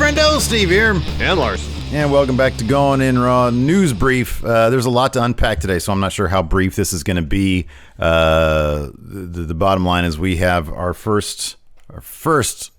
friendo, Steve here. And Larson. And welcome back to Going In Raw News Brief. There's a lot to unpack today, so I'm not sure how brief this is going to be. The bottom line is we have our first,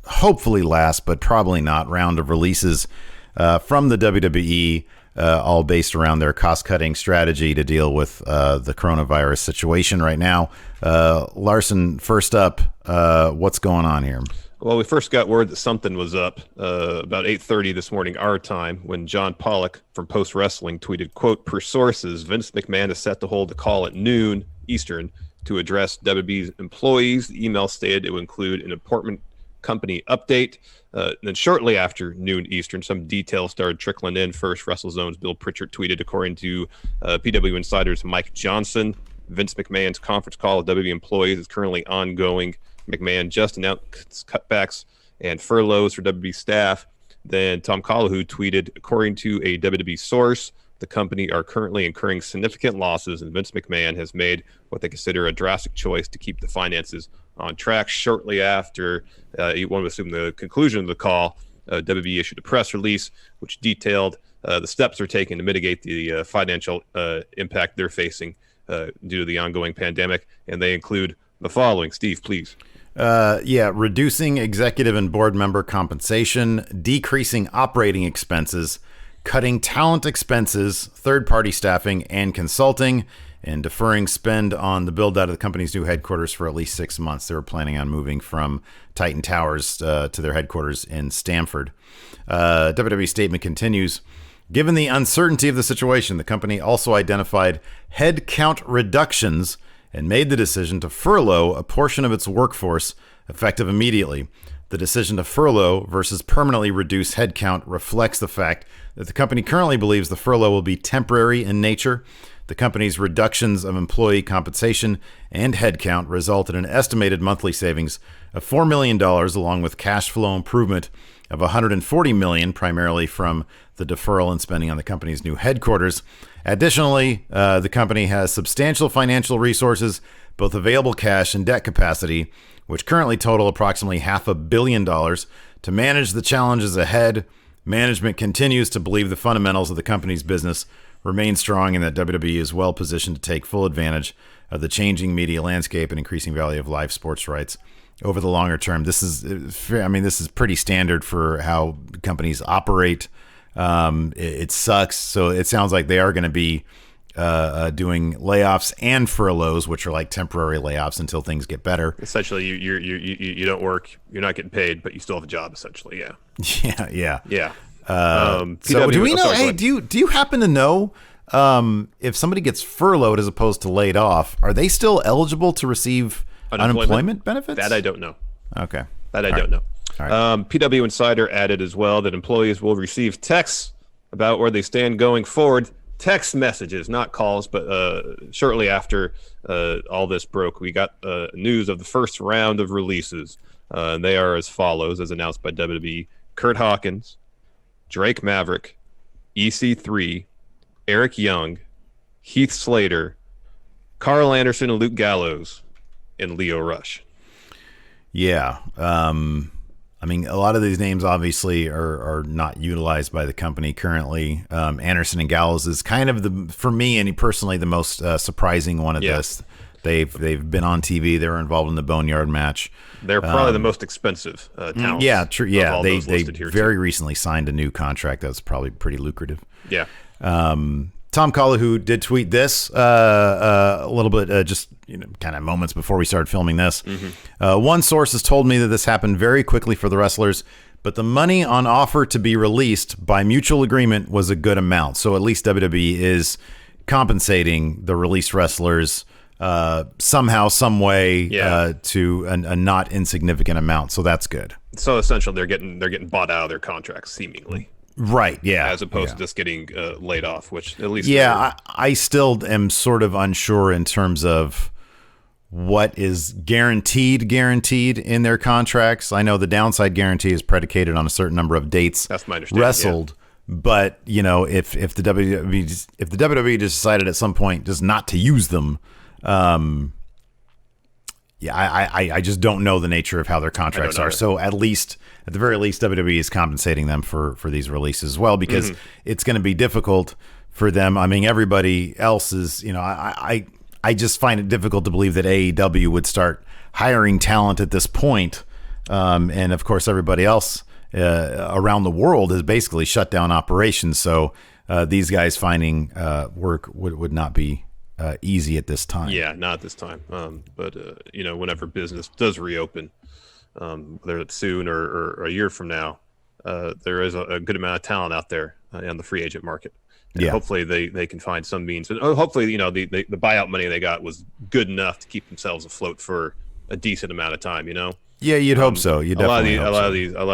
hopefully last, but probably not, round of releases from the WWE, all based around their cost-cutting strategy to deal with the coronavirus situation right now. Larson, first up, what's going on here? Well, we first got word that something was up about 8:30 this morning, our time, when John Pollock from Post Wrestling tweeted, quote, per sources, Vince McMahon is set to hold a call at noon Eastern to address WWE's employees. The email stated it would include an important company update. Then shortly after noon Eastern, some details started trickling in. First, WrestleZone's Bill Pritchard tweeted, according to PW Insider's Mike Johnson, Vince McMahon's conference call with WWE employees is currently ongoing. McMahon just announced cutbacks and furloughs for WWE staff. Then Tom Collahoo tweeted, according to a WWE source, the company are currently incurring significant losses, and Vince McMahon has made what they consider a drastic choice to keep the finances on track. Shortly after, you want to assume the conclusion of the call, WWE issued a press release which detailed the steps they're taking to mitigate the financial impact they're facing due to the ongoing pandemic, and they include the following. Steve, please. Reducing executive and board member compensation, decreasing operating expenses, cutting talent expenses, third-party staffing, and consulting, and deferring spend on the build-out of the company's new headquarters for at least 6 months. They were planning on moving from Titan Towers to their headquarters in Stamford. WWE statement continues, given the uncertainty of the situation, the company also identified head count reductions and made the decision to furlough a portion of its workforce effective immediately. The decision to furlough versus permanently reduce headcount reflects the fact that the company currently believes the furlough will be temporary in nature. The company's reductions of employee compensation and headcount result in an estimated monthly savings of $4 million, along with cash flow improvement of $140 million, primarily from the deferral in spending on the company's new headquarters. Additionally, the company has substantial financial resources, both available cash and debt capacity, which currently total approximately $500 million, to manage the challenges ahead. Management continues to believe the fundamentals of the company's business remain strong and that WWE is well positioned to take full advantage of the changing media landscape and increasing value of live sports rights over the longer term. This is pretty standard for how companies operate. It sucks. So it sounds like they are going to be doing layoffs and furloughs, which are like temporary layoffs until things get better. Essentially, you don't work, you're not getting paid, but you still have a job. Essentially, yeah. Yeah. So do we know? Hey, do you happen to know if somebody gets furloughed as opposed to laid off, are they still eligible to receive unemployment benefits? That I don't know. Okay. That I don't know. All right. PW Insider added as well that employees will receive texts about where they stand going forward. Text messages, not calls, but shortly after all this broke, we got news of the first round of releases. They are as follows, as announced by WWE. Kurt Hawkins, Drake Maverick, EC3, Eric Young, Heath Slater, Carl Anderson and Luke Gallows, and Leo Rush. Yeah. I mean, a lot of these names obviously are not utilized by the company currently. Anderson and Gallows is kind of for me and personally the most surprising one of this. They've been on TV. They were involved in the Boneyard match. They're probably the most expensive talents. Yeah, true. Yeah, they very recently signed a new contract that was probably pretty lucrative. Yeah. Tom Collahoo did tweet this a little bit, just kind of moments before we started filming this. Mm-hmm. One source has told me that this happened very quickly for the wrestlers, but the money on offer to be released by mutual agreement was a good amount. So at least WWE is compensating the released wrestlers somehow, some way, to a not insignificant amount. So that's good. So essentially, they're getting bought out of their contracts, seemingly. Right, yeah. As opposed to just getting laid off, which at least... Yeah, I still am sort of unsure in terms of what is guaranteed in their contracts. I know the downside guarantee is predicated on a certain number of dates. That's my understanding. Wrestled, but if the WWE decided at some point just not to use them, Yeah, I just don't know the nature of how their contracts are. So at the very least, WWE is compensating them for these releases as well, because it's going to be difficult for them. I mean, everybody else is, I just find it difficult to believe that AEW would start hiring talent at this point. And of course, everybody else around the world has basically shut down operations. So these guys finding work would not be easy at this time. Yeah, not at this time. But whenever business does reopen, whether it's soon or a year from now, there is a good amount of talent out there on the free agent market. And hopefully they can find some means. And hopefully, the buyout money they got was good enough to keep themselves afloat for a decent amount of time. Yeah, you'd hope so. You definitely a lot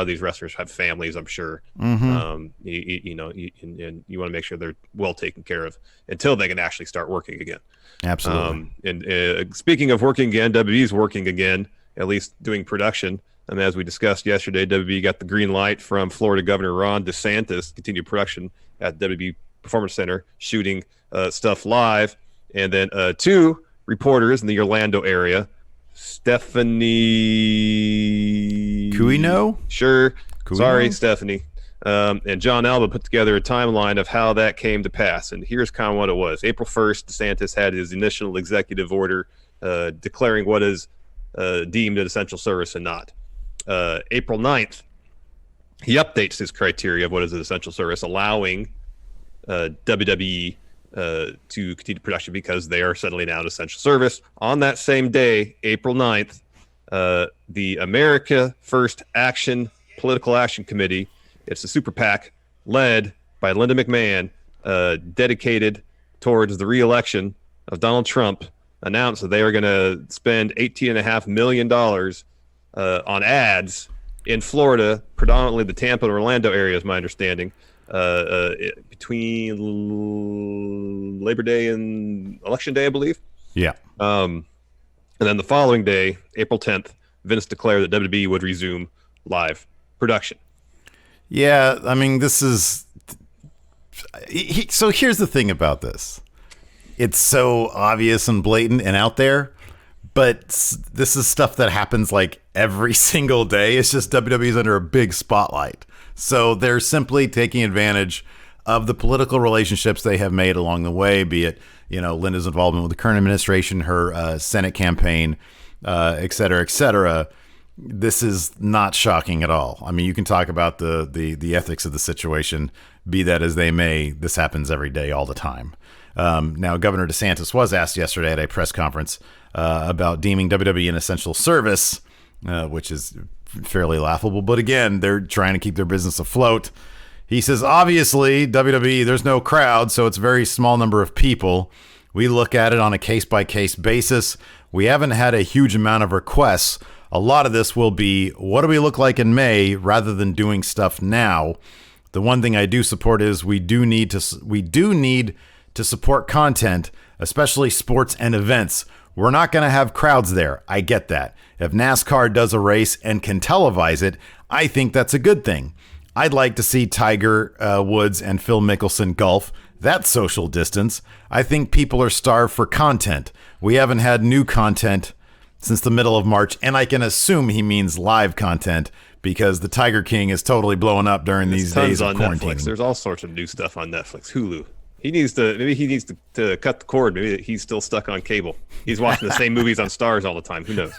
of these wrestlers have families, I'm sure. And you want to make sure they're well taken care of until they can actually start working again. Absolutely. And speaking of working again, WWE's working again, at least doing production. And as we discussed yesterday, WWE got the green light from Florida Governor Ron DeSantis to continue production at WWE Performance Center, shooting stuff live. And then 2 reporters in the Orlando area, Stephanie Cuino? Sure. Cuino? Sorry, Stephanie. And John Alba put together a timeline of how that came to pass. And here's kind of what it was. April 1st, DeSantis had his initial executive order declaring what is deemed an essential service and not. April 9th, he updates his criteria of what is an essential service, allowing WWE to continue production because they are suddenly now an essential service. On that same day, April 9th, the America First Action Political Action Committee, it's a super PAC led by Linda McMahon, dedicated towards the re-election of Donald Trump, announced that they are going to spend $18.5 million on ads in Florida, predominantly the Tampa and Orlando area, is my understanding, between Labor Day and Election Day, I believe. Yeah. And then the following day, April 10th, Vince declared that WWE would resume live production. Yeah, I mean, this is... So here's the thing about this. It's so obvious and blatant and out there, but this is stuff that happens like every single day. It's just WWE's under a big spotlight. So they're simply taking advantage of the political relationships they have made along the way, be it, Linda's involvement with the current administration, her Senate campaign, et cetera, et cetera. This is not shocking at all. I mean, you can talk about the ethics of the situation, be that as they may. This happens every day, all the time. Now, Governor DeSantis was asked yesterday at a press conference about deeming WWE an essential service, which is fairly laughable. But again, they're trying to keep their business afloat. He says, obviously, WWE, there's no crowd, so it's a very small number of people. We look at it on a case-by-case basis. We haven't had a huge amount of requests. A lot of this will be, what do we look like in May, rather than doing stuff now. The one thing I do support is we do need to support content, especially sports and events. We're not going to have crowds there. I get that. If NASCAR does a race and can televise it, I think that's a good thing. I'd like to see Tiger Woods and Phil Mickelson golf. That's social distance. I think people are starved for content. We haven't had new content since the middle of March, and I can assume he means live content because the Tiger King is totally blowing up during these days of quarantine. Netflix. There's all sorts of new stuff on Netflix. Hulu. He needs to cut the cord. Maybe he's still stuck on cable. He's watching the same movies on Stars all the time. Who knows?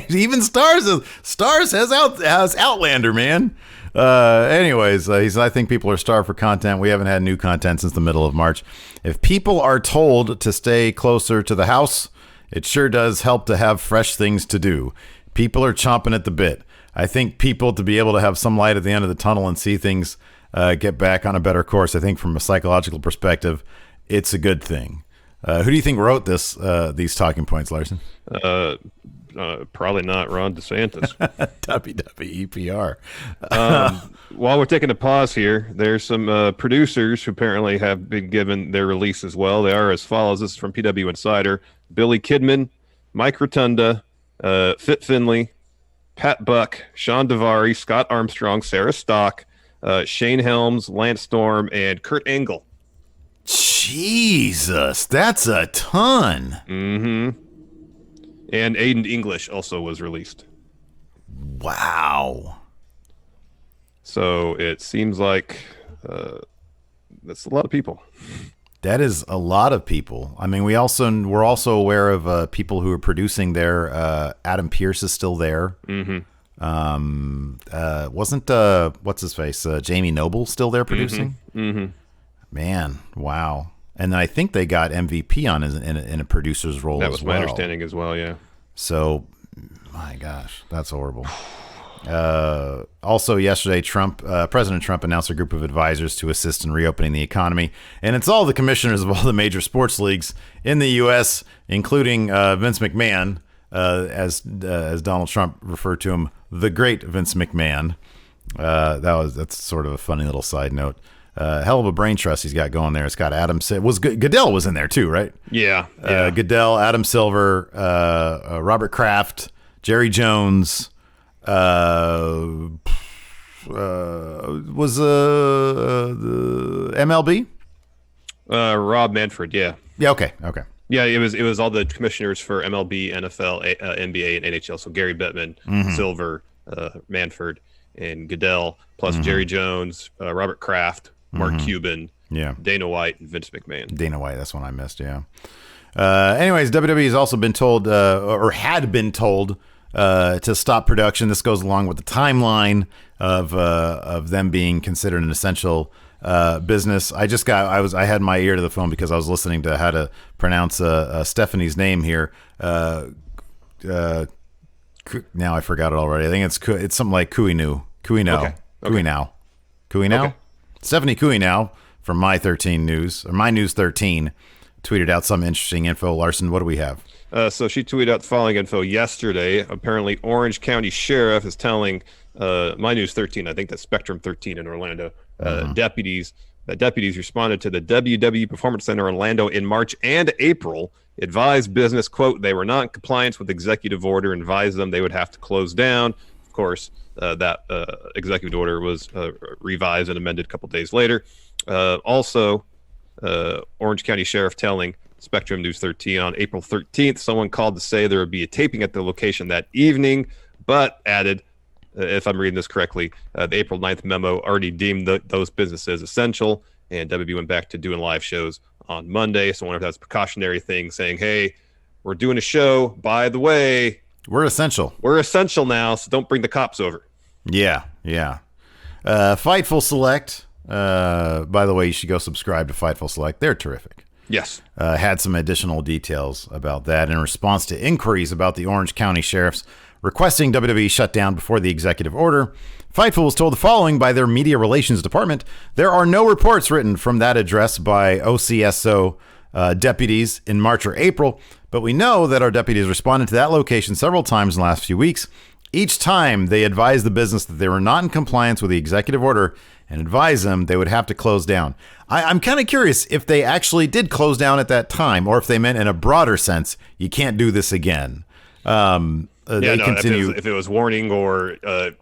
Even Stars has Outlander, man. Anyways, he said, I think people are starved for content. We haven't had new content since the middle of March. If people are told to stay closer to the house, it sure does help to have fresh things to do. People are chomping at the bit. I think people, to be able to have some light at the end of the tunnel and see things get back on a better course, I think from a psychological perspective, it's a good thing. Who do you think wrote these talking points, Larson? Probably not Ron DeSantis. WWEPR. While we're taking a pause here, there's some producers who apparently have been given their release as well. They are as follows. This is from PW Insider. Billy Kidman, Mike Rotunda, Fit Finley, Pat Buck, Sean Devari, Scott Armstrong, Sarah Stock, Shane Helms, Lance Storm, and Kurt Angle. Jesus, that's a ton. Mm-hmm. And Aiden English also was released. Wow. So it seems like that's a lot of people. That is a lot of people. I mean, we're also aware of people who are producing there. Adam Pearce is still there. Mm-hmm. Wasn't what's his face? Jamie Noble still there producing? Mm-hmm. Man, wow. And then I think they got MVP on in a producer's role. That was as well. my understanding as well. Yeah. So, my gosh, that's horrible. Also, yesterday, President Trump announced a group of advisors to assist in reopening the economy, and it's all the commissioners of all the major sports leagues in the U.S., including Vince McMahon, as Donald Trump referred to him, the great Vince McMahon. That's sort of a funny little side note. Hell of a brain trust he's got going there. It's got Goodell was in there too, right? Yeah. Goodell, Adam Silver, Robert Kraft, Jerry Jones. Was the MLB? Rob Manfred. Yeah. Yeah. Okay. Yeah, it was all the commissioners for MLB, NFL, NBA, and NHL. So Gary Bettman, Silver, Manfred, and Goodell, plus Jerry Jones, Robert Kraft, Mark Cuban, Dana White, and Vince McMahon. Dana White, that's one I missed. Yeah. Anyways, WWE has also been told, or had been told, to stop production. This goes along with the timeline of them being considered an essential business. I had my ear to the phone because I was listening to how to pronounce Stephanie's name here. Now I forgot it already. I think it's something like Kuino. Okay. Okay. Stephanie Kuino from My 13 News, or My News 13, tweeted out some interesting info. Larson, what do we have? So she tweeted out the following info yesterday. Apparently, Orange County Sheriff is telling My News 13, I think that's Spectrum 13 in Orlando, deputies responded to the WWE Performance Center Orlando in March and April, advised business, quote, they were not in compliance with executive order, and advised them they would have to close down. Of course, that executive order was revised and amended a couple days later. Also, Orange County Sheriff telling Spectrum News 13 on April 13th, someone called to say there would be a taping at the location that evening, but added, if I'm reading this correctly, the April 9th memo already deemed those businesses essential, and WB went back to doing live shows on Monday. So I wonder if that's a precautionary thing, saying, hey, we're doing a show. By the way, we're essential. We're essential now, so don't bring the cops over. Yeah. Fightful Select. By the way, you should go subscribe to Fightful Select. They're terrific. Yes. Had some additional details about that in response to inquiries about the Orange County Sheriffs requesting WWE shut down before the executive order. Fightful was told the following by their media relations department. There are no reports written from that address by OCSO deputies in March or April, but we know that our deputies responded to that location several times in the last few weeks. Each time they advised the business that they were not in compliance with the executive order and advised them they would have to close down. I'm kind of curious if they actually did close down at that time, or if they meant in a broader sense, you can't do this again. If it was warning or, we're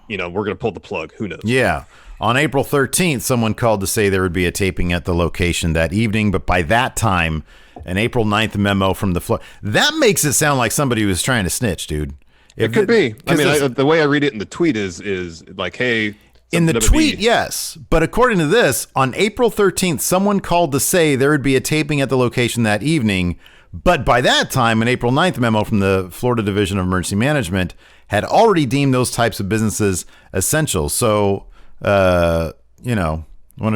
going to pull the plug. Who knows? Yeah. On April 13th, someone called to say there would be a taping at the location that evening, but by that time, an April 9th memo from the floor. That makes it sound like somebody was trying to snitch, dude. It could be. I mean, the way I read it in the tweet is like, hey. In the tweet, yes. But according to this, on April 13th, someone called to say there would be a taping at the location that evening. But by that time, an April 9th memo from the Florida Division of Emergency Management had already deemed those types of businesses essential. So, wonder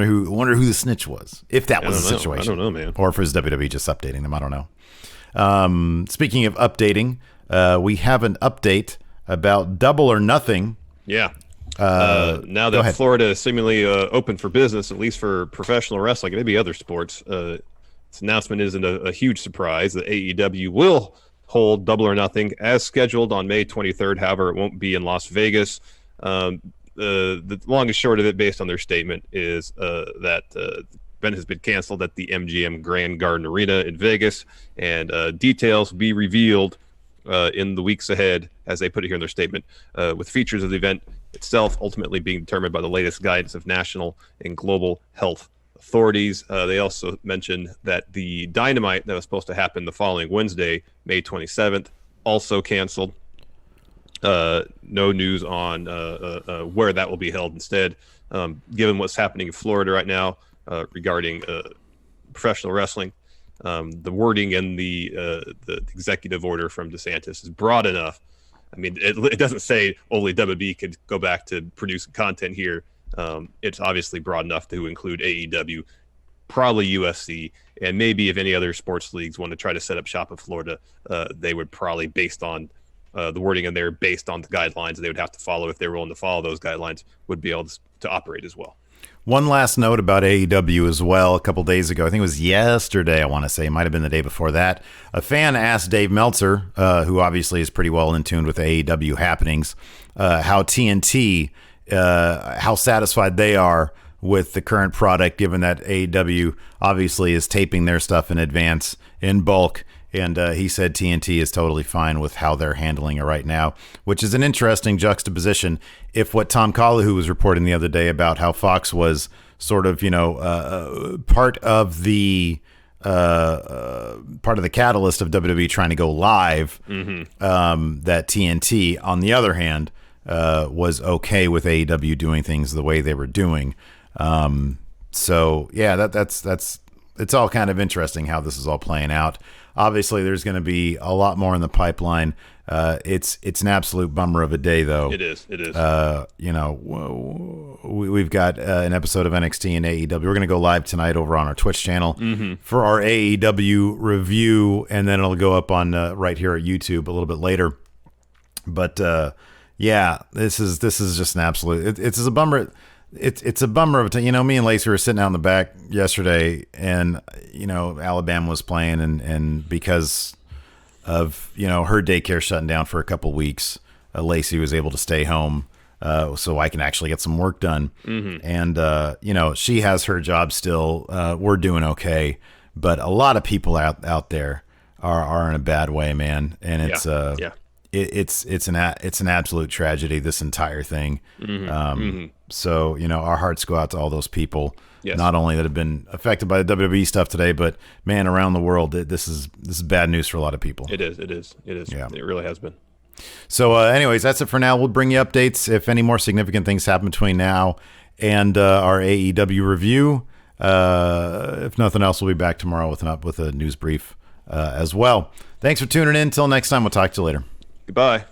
who the snitch was, if that was the situation. I don't know, man. Or if it was WWE just updating them. I don't know. Speaking of updating, we have an update about Double or Nothing. Yeah. Now that Florida is seemingly open for business, at least for professional wrestling, maybe other sports, this announcement isn't a huge surprise. The AEW will hold Double or Nothing as scheduled on May 23rd. However, it won't be in Las Vegas. The long and short of it, based on their statement, is that event has been canceled at the MGM Grand Garden Arena in Vegas, and details will be revealed in the weeks ahead, as they put it here in their statement, with features of the event itself ultimately being determined by the latest guidance of national and global health authorities. They also mentioned that the Dynamite that was supposed to happen the following Wednesday, May 27th, also canceled. No news on where that will be held instead. Given what's happening in Florida right now regarding professional wrestling, the wording in the executive order from DeSantis is broad enough. I mean, it doesn't say only WWE could go back to producing content here. It's obviously broad enough to include AEW, probably UFC, and maybe if any other sports leagues want to try to set up shop in Florida, they would probably, based on the wording in there, based on the guidelines they would have to follow, if they're willing to follow those guidelines, would be able to operate as well. One last note about AEW as well. A couple days ago, I think it was yesterday, I want to say, it might have been the day before that, a fan asked Dave Meltzer, who obviously is pretty well in tune with AEW happenings, how TNT, how satisfied they are with the current product, given that AEW obviously is taping their stuff in advance in bulk. And he said TNT is totally fine with how they're handling it right now, which is an interesting juxtaposition. If what Tom Collihu was reporting the other day about how Fox was sort of, part of the catalyst of WWE trying to go live, that TNT, on the other hand, was okay with AEW doing things the way they were doing. So yeah, that's it's all kind of interesting how this is all playing out. Obviously, there's going to be a lot more in the pipeline. It's an absolute bummer of a day, though. It is. We've got an episode of NXT and AEW. We're going to go live tonight over on our Twitch channel for our AEW review, and then it'll go up on right here at YouTube a little bit later. But yeah, this is just an absolute. It's a bummer. It's a bummer of me and Lacey were sitting out in the back yesterday, and Alabama was playing, and because of her daycare shutting down for a couple weeks, Lacey was able to stay home so I can actually get some work done. And she has her job still. We're doing okay, but a lot of people out there are in a bad way, man, and it's it's an absolute tragedy, this entire thing. So, our hearts go out to all those people, not only that have been affected by the WWE stuff today, but man, around the world, this is bad news for a lot of people. It is. Yeah. It really has been. So anyways, that's it for now. We'll bring you updates if any more significant things happen between now and our AEW review. If nothing else, we'll be back tomorrow with a news brief as well. Thanks for tuning in. Until next time, we'll talk to you later. Goodbye.